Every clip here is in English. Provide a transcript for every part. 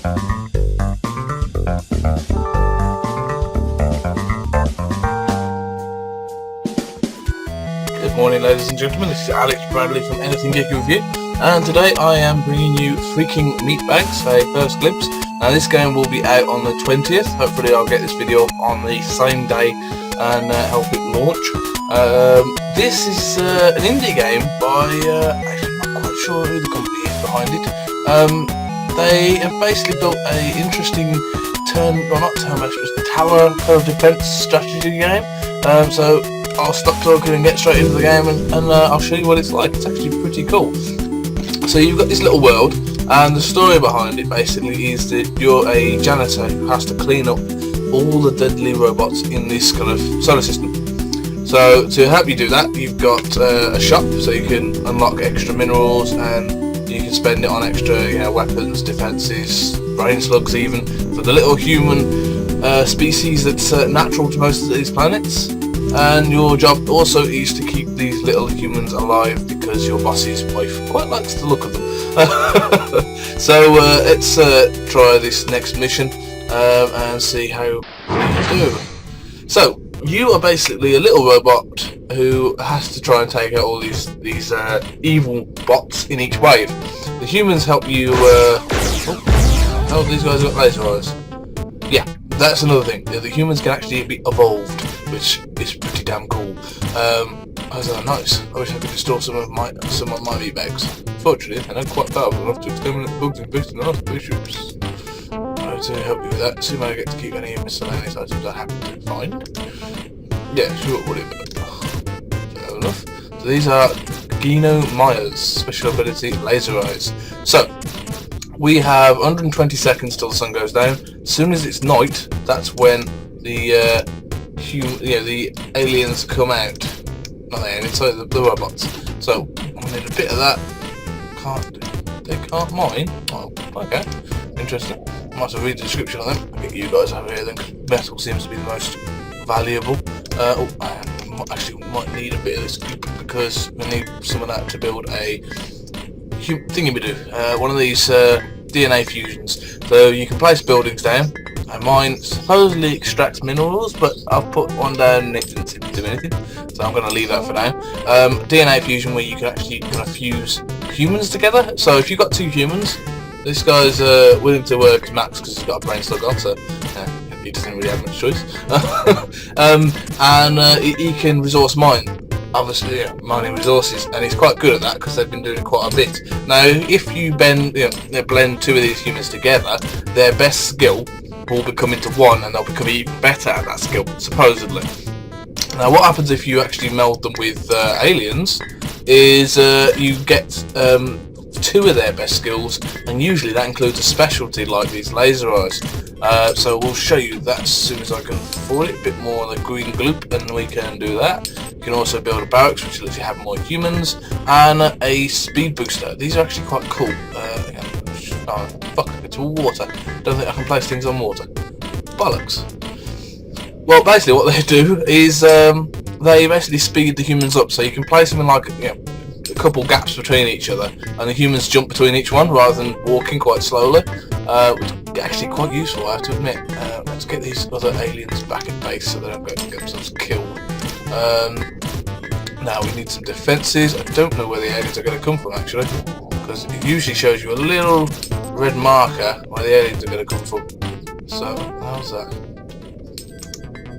Good morning, ladies and gentlemen, this is Alex Bradley from Anything Geeky Review, and today I am bringing you freaking Meatbags, a first glimpse. Now this game will be out on the 20th, hopefully I'll get this video on the same day and help it launch. This is an indie game by, actually I'm not quite sure who the company is behind it. They have basically built a interesting tower kind of defense strategy game. So I'll stop talking and get straight into the game and I'll show you what it's like. It's actually pretty cool. So you've got this little world, and the story behind it basically is that you're a janitor who has to clean up all the deadly robots in this kind of solar system. So to help you do that, you've got a shop, so you can unlock extra minerals and you can spend it on extra, weapons, defences, brain slugs even, for the little human species that's natural to most of these planets. And your job also is to keep these little humans alive because your boss's wife quite likes the look of them. So let's try this next mission and see how we do. So you are basically a little robot who has to try and take out all these evil bots in each wave. The humans help you. Oh, these guys got laser eyes. Yeah, that's another thing. The humans can actually be evolved, which is pretty damn cool. How's that nice? I wish I could restore some of my meatbags. Fortunately, they're not quite powerful enough to exterminate the bugs infesting our spaceships. I'll to help you with that. Assume I get to keep any miscellaneous items I happen to find. Yeah, sure, whatever. Fair enough. So these are Gino Myers, special ability laser eyes. So we have 120 seconds till the sun goes down. As soon as it's night, that's when the aliens come out. Not the aliens, sorry, the robots. So I'm gonna need a bit of that. They can't mine. Oh, okay, interesting. I might have to read the description on them. I think you guys have here then, because metal seems to be the most valuable. I actually might need a bit of this because we need some of that to build a thingy-ma-do, one of these DNA fusions. So you can place buildings down. And mine supposedly extracts minerals, but I've put one down and it didn't seem to do anything, so I'm going to leave that for now. DNA fusion, where you can actually kind of fuse humans together. So if you've got two humans, this guy's willing to work as Max because he's got a brain slug on, so he doesn't really have much choice. He can resource mine. Obviously, mining resources, and he's quite good at that because they've been doing it quite a bit. Now, if you blend two of these humans together, their best skill will become into one, and they'll become even better at that skill, supposedly. Now, what happens if you actually meld them with aliens is you get two of their best skills, and usually that includes a specialty like these laser eyes. So we'll show you that as soon as I can afford it. A bit more on the green gloop, and we can do that. You can also build a barracks, which lets you have more humans, and a speed booster. These are actually quite cool. Oh, fuck, it's all water. Don't think I can place things on water. Bollocks. Well, basically what they do is they basically speed the humans up, so you can place them in like a couple gaps between each other, and the humans jump between each one rather than walking quite slowly, which is actually quite useful, I have to admit. Let's get these other aliens back at base so they don't get themselves killed. Now we need some defences. I don't know where the aliens are going to come from actually, because it usually shows you a little red marker where the aliens are going to come from. So, how's that?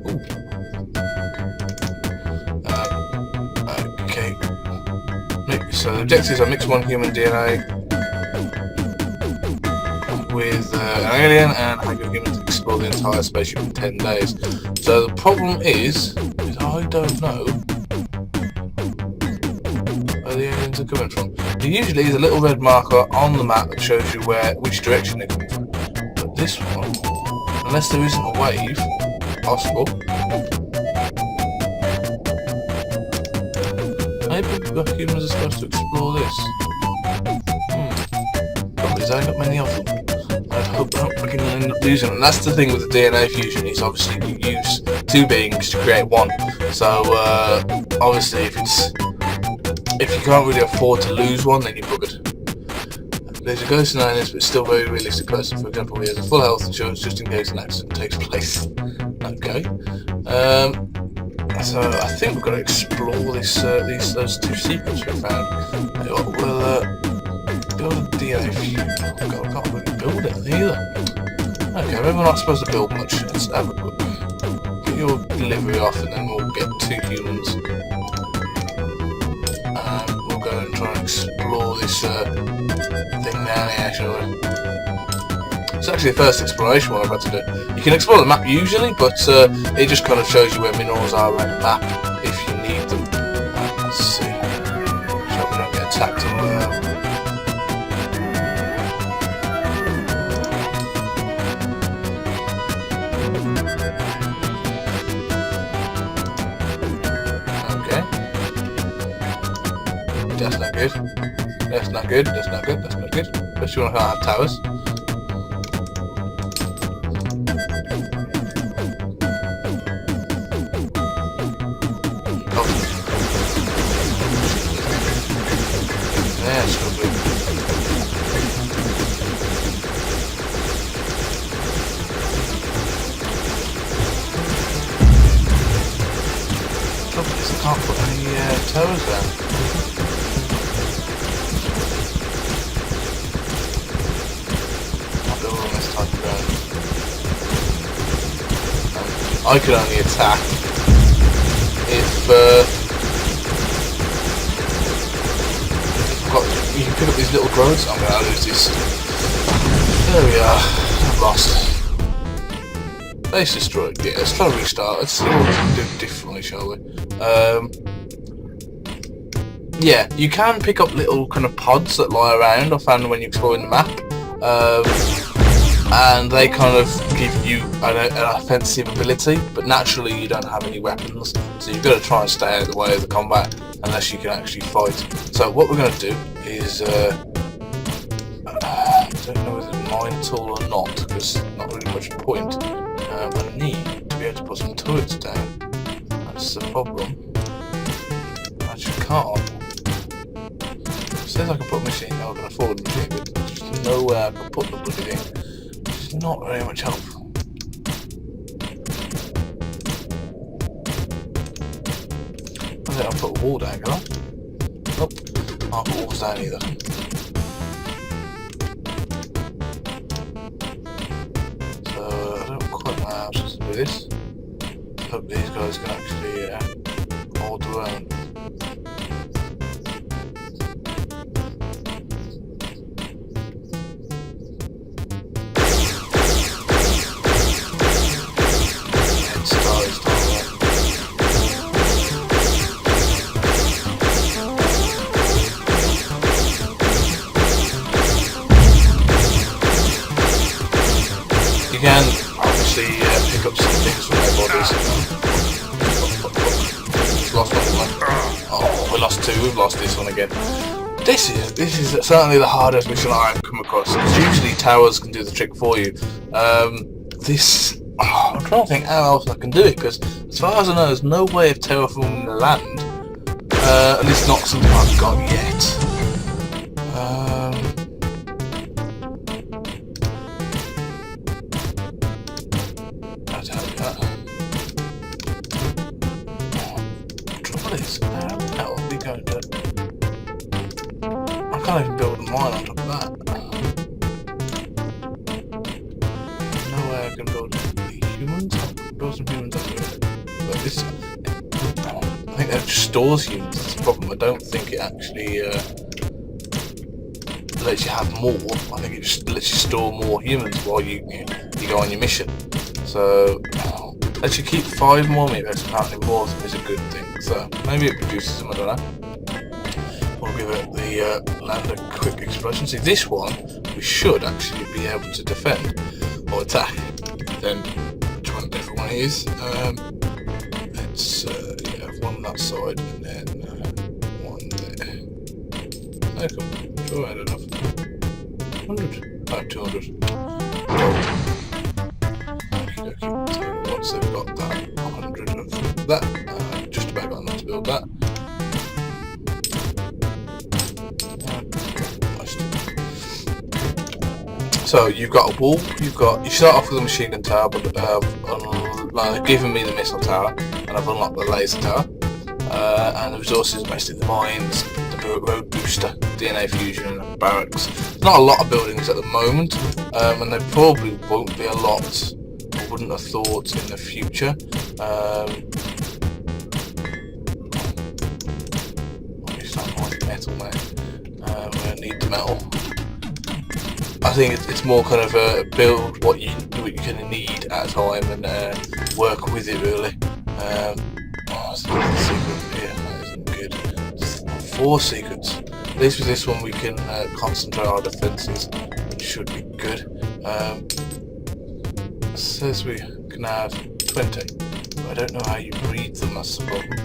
Ooh. Okay. So the objectives are mix one human DNA with an alien and have your humans explore the entire spaceship in 10 days. So the problem is I don't know where the aliens are coming from. There usually is a little red marker on the map that shows you which direction they're coming from. But this one, unless there isn't a wave, possible. Maybe the humans are supposed to explore this. Probably I haven't got many of them. I hope we can end up losing them. And that's the thing with the DNA fusion, is obviously you use two beings to create one. So obviously if you can't really afford to lose one, then you're buggered. there's a ghost in aliens, but it's still a very realistic person. For example, he has a full health insurance just in case an accident takes place. Okay. So I think we've got to explore those 2 secrets we found. We'll build a DNA fuel. Oh God, I can't really build it either. Okay, maybe we're not supposed to build much. Let's have a look. Get your delivery off, and then we'll get 2 humans. And we'll go and try and explore this thing down here, shall we? It's actually the first exploration one I've had to do. You can explore the map usually, but it just kind of shows you where minerals are around the map if you need them. Let's see. So we don't get attacked on there. Okay. That's not good. That's not good. That's not good. That's not good. Especially when I can't have towers. I can't put any towers down. I'll build on this type of ground. I could only attack if you can pick up these little growths. I'm going to lose this. There we are. I've lost. Base destroyed. Yeah, let's try and restart. Let's see what we can do differently, shall we? Yeah, you can pick up little kind of pods that lie around. I found when you're exploring the map, and they kind of give you an offensive ability, but naturally you don't have any weapons, so you've got to try and stay out of the way of the combat unless you can actually fight. So what we're going to do is, I don't know whether it's mine tool or not, because not really much point. I need to be able to put some turrets down. That's the problem. I actually can't. It says I can put a machine, now I can afford a machine, but there's just nowhere I can put the bloody thing. It's not very much help. I think I'll put a wall down, can I? Nope, can't put walls down either. So I don't quite know how to do this. Hope these guys can actually hold their own. You can obviously pick up some things from their bodies. Lost one. Oh, we lost 2. We've lost this one again. This is certainly the hardest mission I've come across. Because usually towers can do the trick for you. I'm trying to think how else I can do it, because as far as I know, there's no way of terraforming the land. At least not something I've got yet. How are we going to... I can't even build a mine on top of that. No way I can build humans. I can build some humans up here. But this... I think that just stores humans, that's the problem. I don't think it actually lets you have more. I think it just lets you store more humans while you go on your mission. So... lets you keep 5 more meatbags, apparently more of them is a good thing. So maybe it produces them, I don't know. We'll give it the land a quick explosion. See, this one we should actually be able to defend or attack. Then which one different one it is? Let's one on that side and then one there. Okay, cool. Sure, I don't know. 100. Oh, 200. So we've got that 100 of that, just about got enough to build that. So you've got a wall. You start off with a machine gun tower, but giving me the missile tower, and I've unlocked the laser tower. And the resources, basically the mines, the road booster, DNA fusion, and barracks. There's not a lot of buildings at the moment, and there probably won't be a lot. I wouldn't have thought in the future. Metal, mate. We're gonna need the metal. I think it's more kind of build what you're gonna need at a time and work with it really. Secret here, that isn't good. 4 secrets. At least with this one we can concentrate our defences, which should be good. It says we can have 20, but I don't know how you breed them, that's the problem.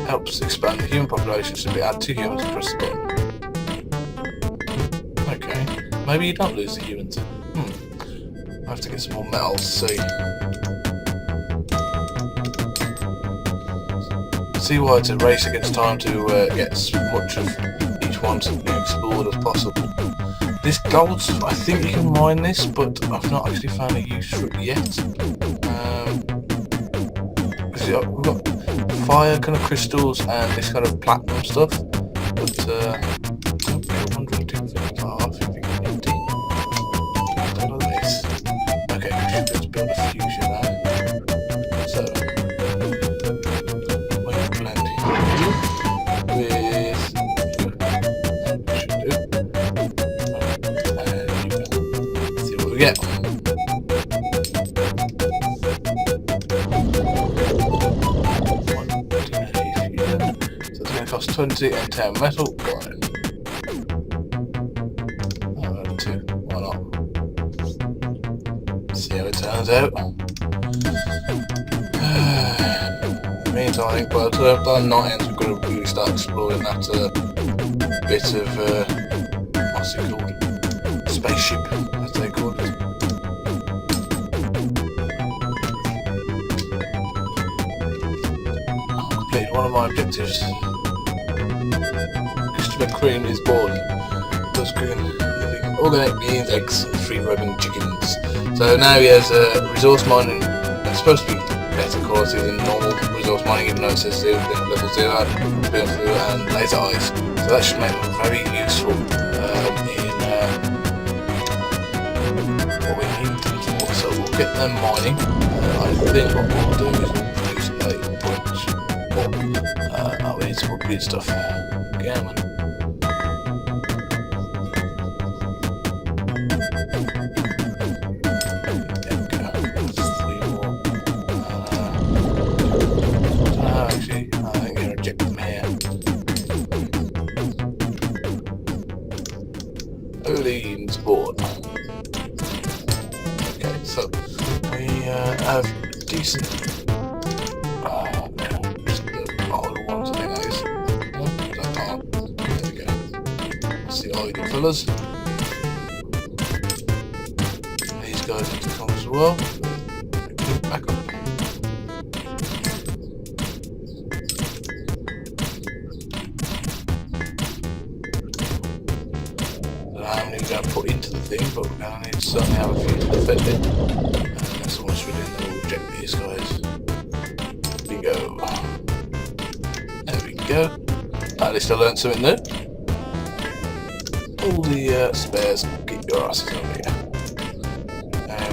Helps expand the human population, so we add 2 humans and press the button. Okay, maybe you don't lose the humans. I have to get some more metal to see. See why it's a race against time to get as much of each one to be explored as possible. This gold, I think you can mine this, but I've not actually found a use for it yet. We've got fire kind of crystals and this kind of platinum stuff, but 150. Okay, we should be able to build a fusion now. So we'll blend you with should do. And you can see what we get. Cost 20 and 10 metal. Right. 2. Why not? See how it turns out. Meantime, I think by the time that night ends, we've got to really start exploring that bit of what's it called? Spaceship, as they call it. I completed one of my objectives. Cream is born. Those green living organic beans, eggs, and free-roaming chickens. So now he has resource mining. It's supposed to be better quality than normal resource mining, even though it says level 0, and laser eyes. So that should make them very useful in what we need for. So we'll get them mining. I think what we'll do is we'll produce a bunch more. We need some more green stuff. Yeah, man. Board. Okay, so we have decent just the idle ones, I think that is. There we go. That's the idle fellas. These guys need to come as well. Back up. Going to put into the thing, but we're going to need to certainly have a few to defend it. That's almost really in the reject these guys. There we go. There we go. At least I learned something new. All the spares, keep your asses over here.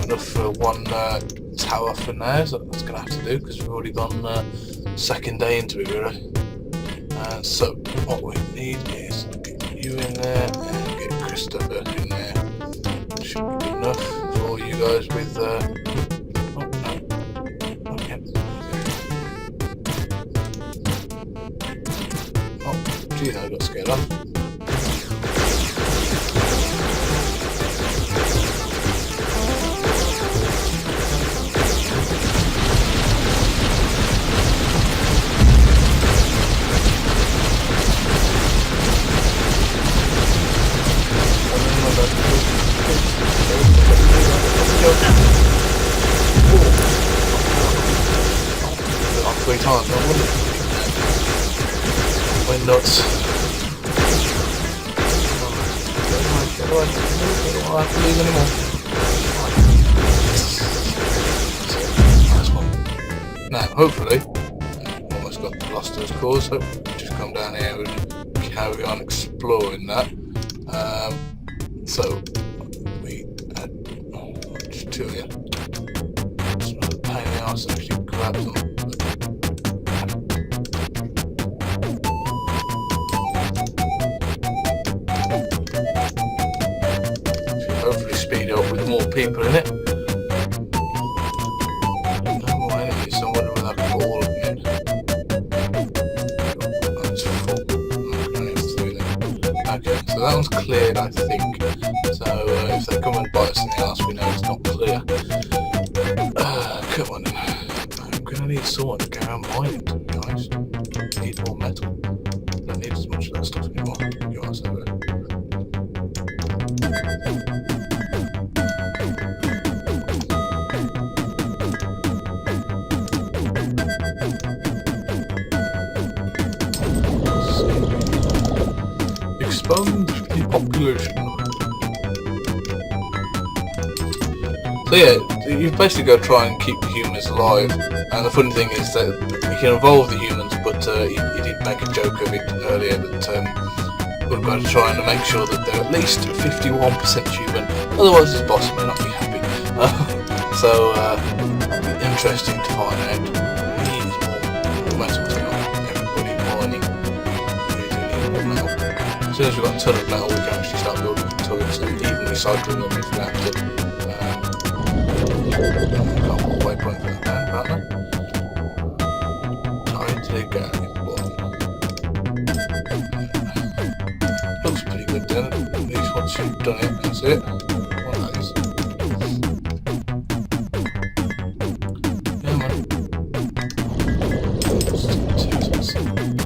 Enough for one tower for now, so that's going to have to do because we've already gone second day into it really. So what we need is get you in there and get Christopher in there. Should be good enough for you guys with oh no. Okay. Oh, geez, I got scared off. Three times, I wonder. Went nuts. I'll have to lose anymore. Nice one. Now, hopefully, almost got lost to his cause, so just come down here and carry on exploring that. So, we had just two here. It's not a pain in the arse to actually grab them. Hopefully speed it up with more people in it. No more enemies, so I wonder whether I can put all of them in. That's full. Okay, so that one's cleared, I think. So if they come and bite us in the arse, we know it's not clear. Come on then. I'm gonna need someone to carry on mining, to be honest. I need more metal. Don't need as much of that stuff anymore. You are so good. Expand the population. So yeah, you've basically got to try and keep the humans alive, and the funny thing is that you can evolve the humans, but you did make a joke of it earlier that we've got to try and make sure that they're at least 51% human, otherwise this boss may not be happy. So interesting to find out. We need more metal to go. Everybody mining. We do need more metal. As soon as we've got a ton of metal, we can actually start building turrets and even recycling them if we have to. Can't put a waypoint for that man, apparently. Time to go. Looks pretty good then. At least once you've done it, that's it. What that is. Yeah, man.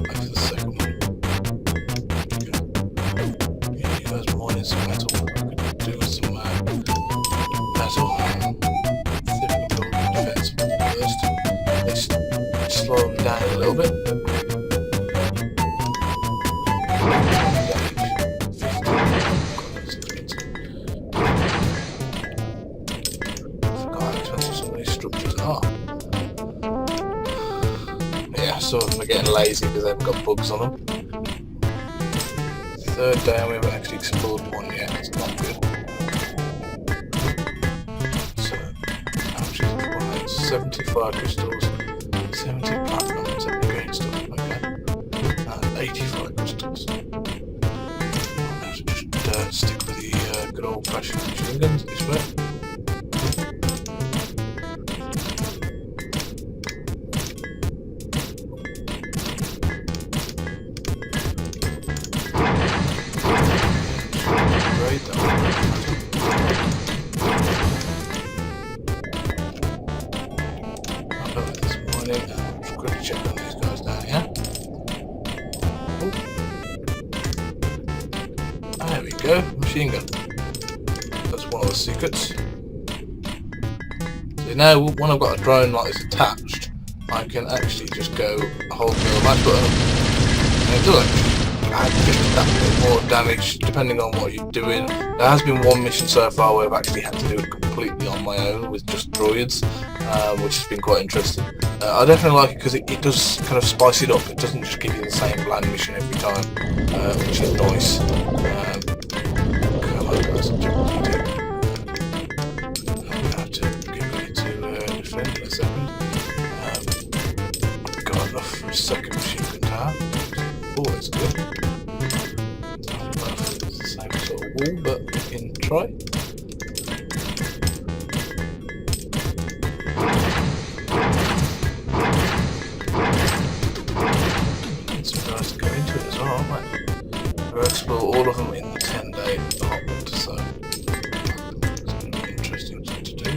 Wait for the second one. Yeah, you guys mining some metal. I could do with some metal. Slow them down a little bit. Forgot how expensive some of these structures are. Yeah, some of them are getting lazy because they've got bugs on them. Third day and we haven't actually explored one yet, it's not good. So, how much is it? 75 crystals. 70 platinum, 70 green stuff, okay. And 85 crystals. I'll have to just stick with the good old fashioned machine guns this way. Great, that check on these guys down here. Oh. There we go, machine gun. That's one of the secrets. So now when I've got a drone like this attached, I can actually just go hold the match button and it does actually add just that bit more damage depending on what you're doing. There has been one mission so far where I've actually had to do it completely on my own with just droids, which has been quite interesting. I definitely like it because it does kind of spice it up. It doesn't just give you the same bland mission every time, which is nice. Come on guys, I'm going to have to get ready to defend in a second. Got enough for a second machine gun tower. Oh, that's good. It's the same sort of wall, but we can try. We'll explore all of them in the 10-day hop, so it's going to be interesting to do.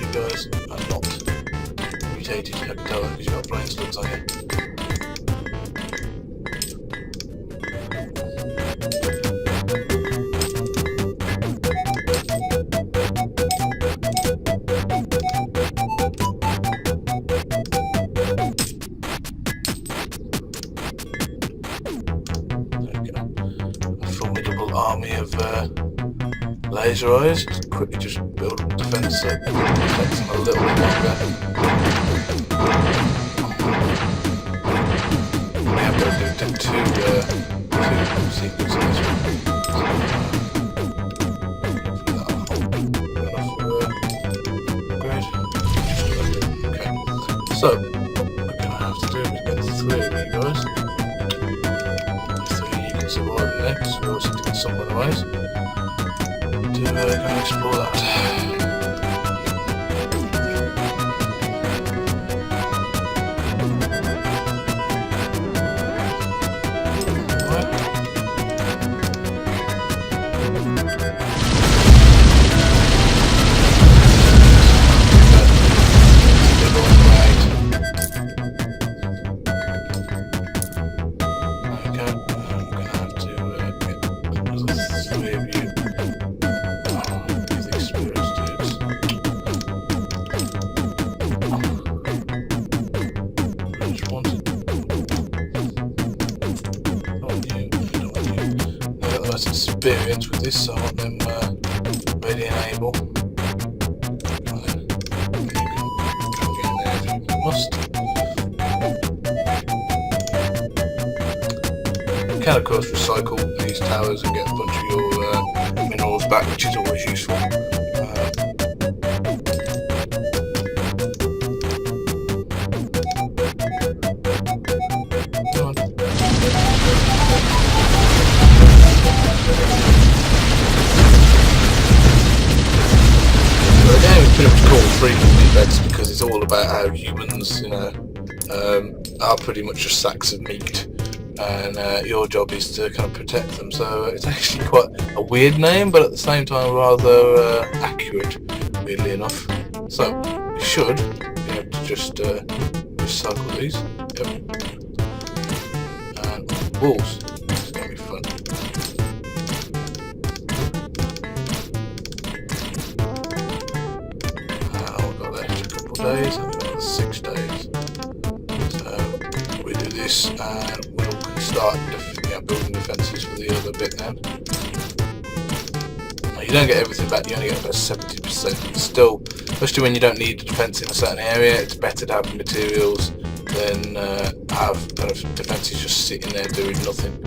You guys are not mutated, I can tell that because you've got brain slugs on you. close your eyes, quickly just build up defense so it takes them a little bit longer. We have got to do two sequences in this one. So, what we're going to have to do is get 3 of you guys. 3 you can survive the next, we also did some otherwise. To go and explore that. Experience with this, so I want them ready and able. And then you can get in there if you must. You can of course recycle these towers and get a bunch of your minerals back, which is always useful. Pretty much called free Meatbags because it's all about how humans, are pretty much just sacks of meat, and your job is to kind of protect them. So it's actually quite a weird name, but at the same time rather accurate, weirdly enough. So we should be able to just recycle these. Yep. And walls. This is going to be fun. Days and another 6 days. So we do this and we'll start building defences for the other bit then. Now, you don't get everything back, you only get about 70%. Still, especially when you don't need a defence in a certain area, it's better to have materials than have kind of defences just sitting there doing nothing. We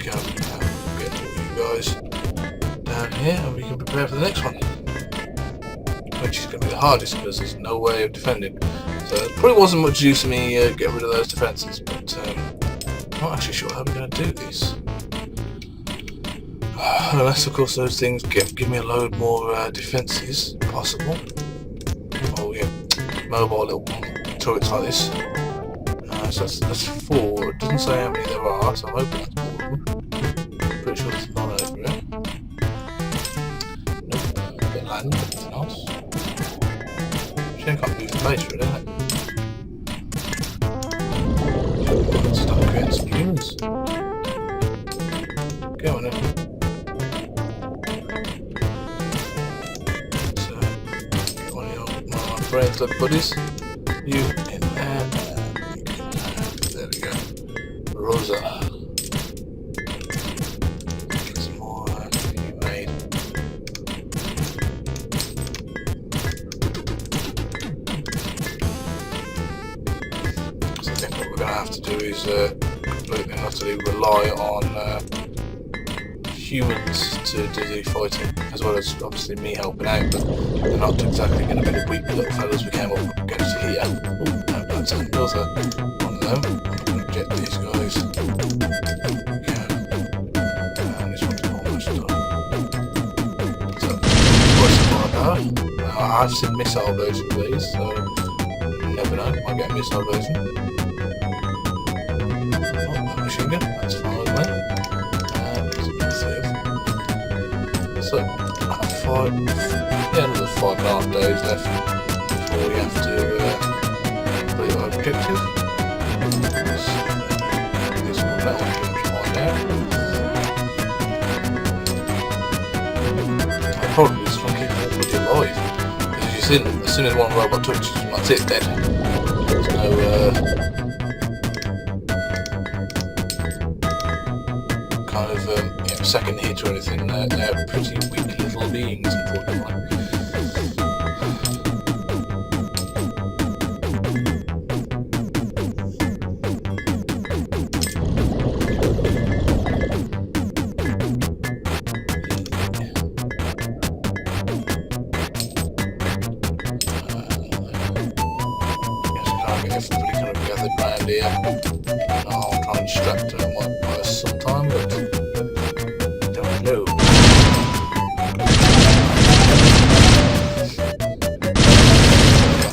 can get all you guys down here and we can prepare for the next one, which is going to be the hardest because there's no way of defending. So there probably wasn't much use of me getting rid of those defences, but I'm not actually sure how we're going to do this. Unless of course those things give me a load more defences possible. Oh yeah, mobile little turrets like this. So that's 4. It doesn't say how many there are, so I'm hoping that's more of them. Pretty sure there's none over here. Nope, a bit of land, but nothing else. I can't move the base really, Let's start creating some humans. Go on then. So, one of my friends, little buddies. You in there. There we go. Rosa. Get some more you made. What we're going to have to do is completely and utterly rely on humans to do the fighting, as well as obviously me helping out, but they're not exactly going to be the weak little fellas we came up against here. Oh, no, that's another one of them. I'm going to get these guys. And this one's almost done. So, what's the firepower? Now, I've seen missile versions of these, so you never know, might get a missile version. Machine gun, that's fine with me. So, another 5.5 days left before we have to complete our objective. This one, that one comes right now. The problem is trying to keep everybody alive. Because you've seen, as soon as one robot touches them, that's it, dead. There's no kind of second hit or anything. They're pretty weak little beings, unfortunately. Everybody kind of gathered round here. I'll try and distract them by some time, but don't know.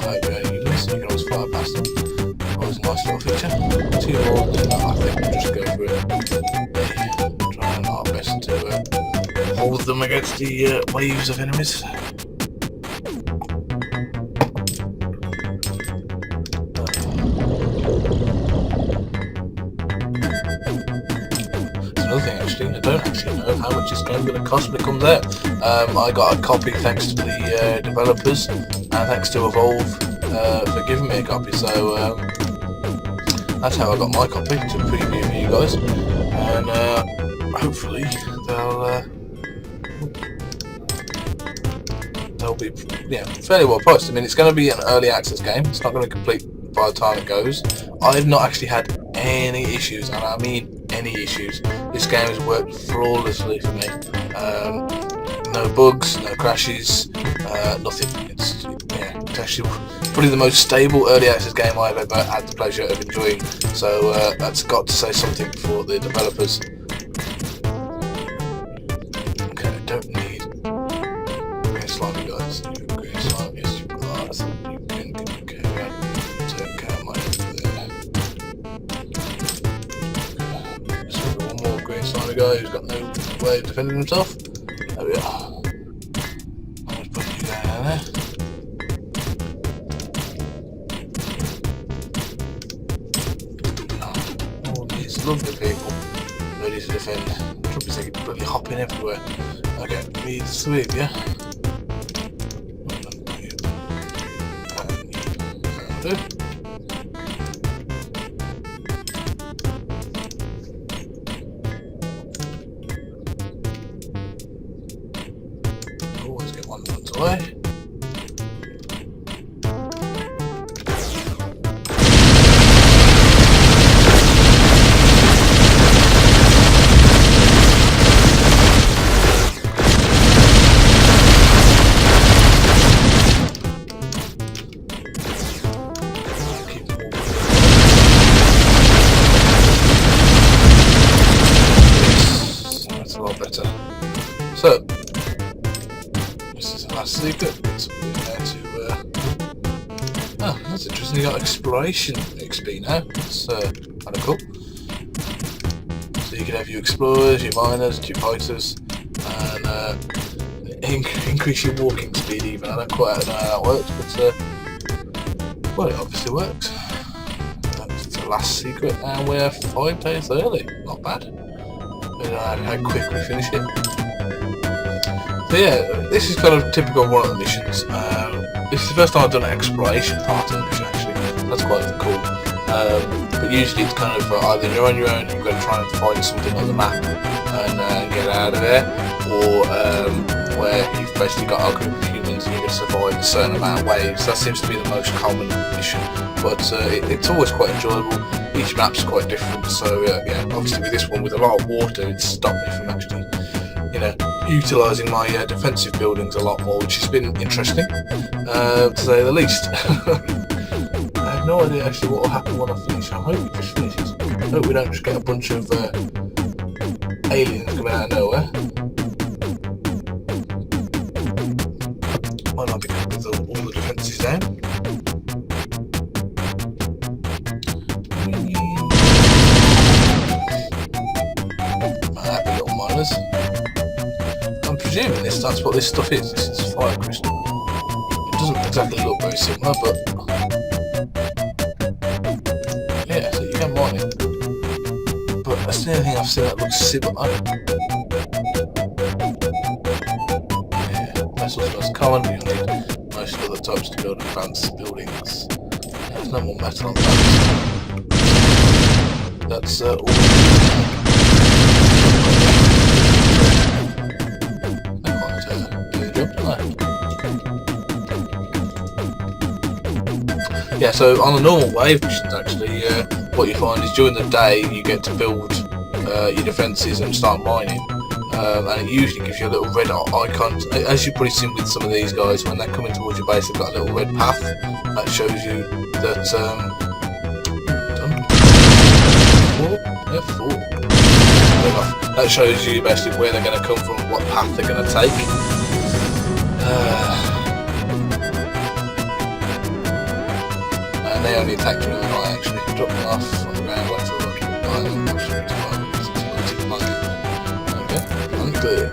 I you can always fly past them. Always a nice little feature. 2 more, then I think we'll just go for it. Trying our best to hold them against the waves of enemies. Another thing, actually, I don't actually know how much this game's going to cost when it comes out. I got a copy thanks to the developers and thanks to Evolve for giving me a copy. So that's how I got my copy to preview for you guys, and hopefully they'll be fairly well priced. I mean, it's going to be an early access game. It's not going to complete by the time it goes. I've not actually had any issues, and I mean any issues. This game has worked flawlessly for me. No bugs, no crashes, nothing. It's actually probably the most stable early access game I've ever had the pleasure of enjoying. So that's got to say something for the developers. Okay, I don't need green slimy guys. Green slime, yes, you can. Turn camera there. So one more green slimy guy who's got no way of defending himself. There we are. I'll just put you down there. Oh, these lovely people ready to defend. Trouble is they keep bloody hopping everywhere. Okay, me the 3 of you. Always get one runs away. That's a lot better. So this is the last secret. It's there to oh, that's interesting. You got exploration XP now. That's kind of cool. So you can have your explorers, your miners, your fighters, and increase your walking speed even. I don't quite know how that works, but well, it obviously works. That's the last secret, and we're 5 days early. Not bad. I don't know how quick we finish it. So yeah, this is kind of typical of one of the missions. This is the first time I've done an exploration part of the mission, actually. That's quite cool. But usually it's kind of either you're on your own, you've got to try and find something on the map and get out of there, or where you've basically got a group of humans and you're going to survive a certain amount of waves. That seems to be the most common mission, but it's always quite enjoyable. Each map's quite different, so yeah, obviously with this one, with a lot of water, it's stopped me from actually, utilising my defensive buildings a lot more, which has been interesting, to say the least. I have no idea actually what will happen when I finish. I hope it just finishes. I hope we don't just get a bunch of aliens coming out of nowhere. Might not be good with all the defences down. Happy little miners. I'm presuming that's what this stuff is. This is fire crystal. It doesn't exactly look very similar, but yeah, so you can mine it. But that's the only thing I've seen that looks similar. Yeah, metal's most common. You need most other types to build advanced buildings. There's no more metal on that. That's all. job, don't I? Yeah, so on a normal wave mission, actually, what you find is during the day you get to build your defences and start mining, and it usually gives you a little red icon. As you've probably seen with some of these guys, when they're coming towards your base, they've got a little red path that shows you that that shows you basically where they're going to come from, what path they're going to take. And they only attacked during the night, actually. Dropped them off on the ground, went for a rock, okay, unclear.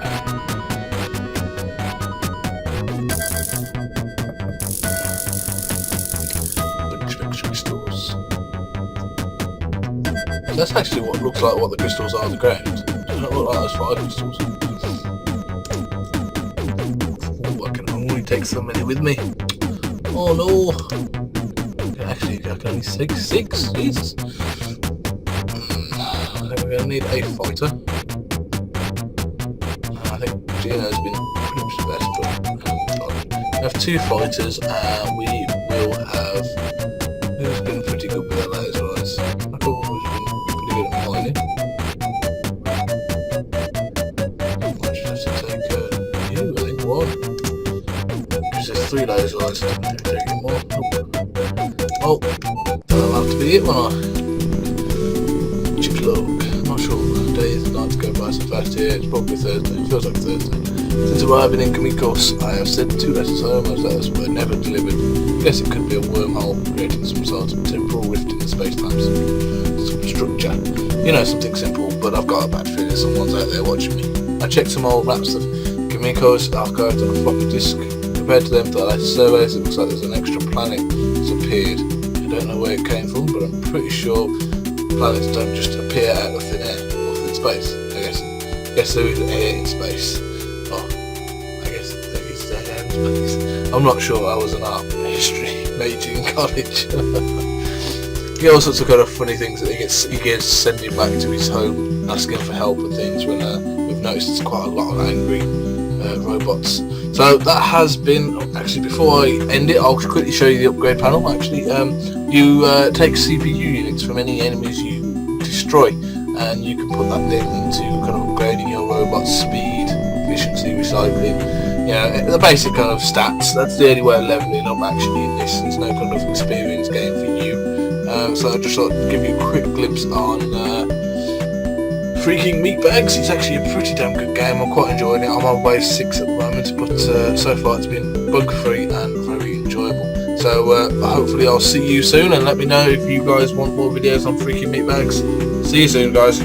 Crystals. That's actually what looks like what the crystals are on the ground. Does not look like those fire crystals. Oh, I can only take so many with me. Oh no! Actually, I can only take 6. Jesus. I think we're gonna need a fighter. I think Gino's been pretty much the best, but we have 2 fighters, and we will have. Who's been pretty good with their laser eyes? I thought who's been pretty good at mining. I should have to take you, I think, 1. Because there's 3 laser eyes, so I'm taking more. Oh, that'll have to be it, won't I? Chip log. Not sure what day the nights go by so fast here. It's probably Thursday. It feels like Thursday. Since arriving in Geeky, I have sent 2 letters home. Those letters were never delivered. I guess it could be a wormhole creating some sort of temporal rift in the space-time structure. You know, something simple, but I've got a bad feeling someone's out there watching me. I checked some old maps of Geeky's archived on a floppy disk. Compared to them for the latest surveys, it looks like there's an extra planet that's appeared. I don't know where it came from, but I'm pretty sure planets don't just appear out of thin air or thin space. I guess there is air in space. Oh, I guess there is air in space. I'm not sure. I was an art history major in college. He get all sorts of kind of funny things that he gets sending back to his home, asking for help and things. When we've noticed there's quite a lot of angry robots. So that has been, actually before I end it, I'll quickly show you the upgrade panel. Actually, you take CPU units from any enemies you destroy, and you can put that then into kind of upgrading your robot's speed, efficiency, recycling, you know, the basic kind of stats. That's the only way of leveling up actually in this. There's no kind of experience game for you. So I just thought I'd give you a quick glimpse on freaking Meatbags. It's actually a pretty damn good game. I'm quite enjoying it. I'm on wave 6 at the moment, but so far it's been bug free and very enjoyable. So hopefully I'll see you soon, and let me know if you guys want more videos on freaking Meatbags. See you soon, guys.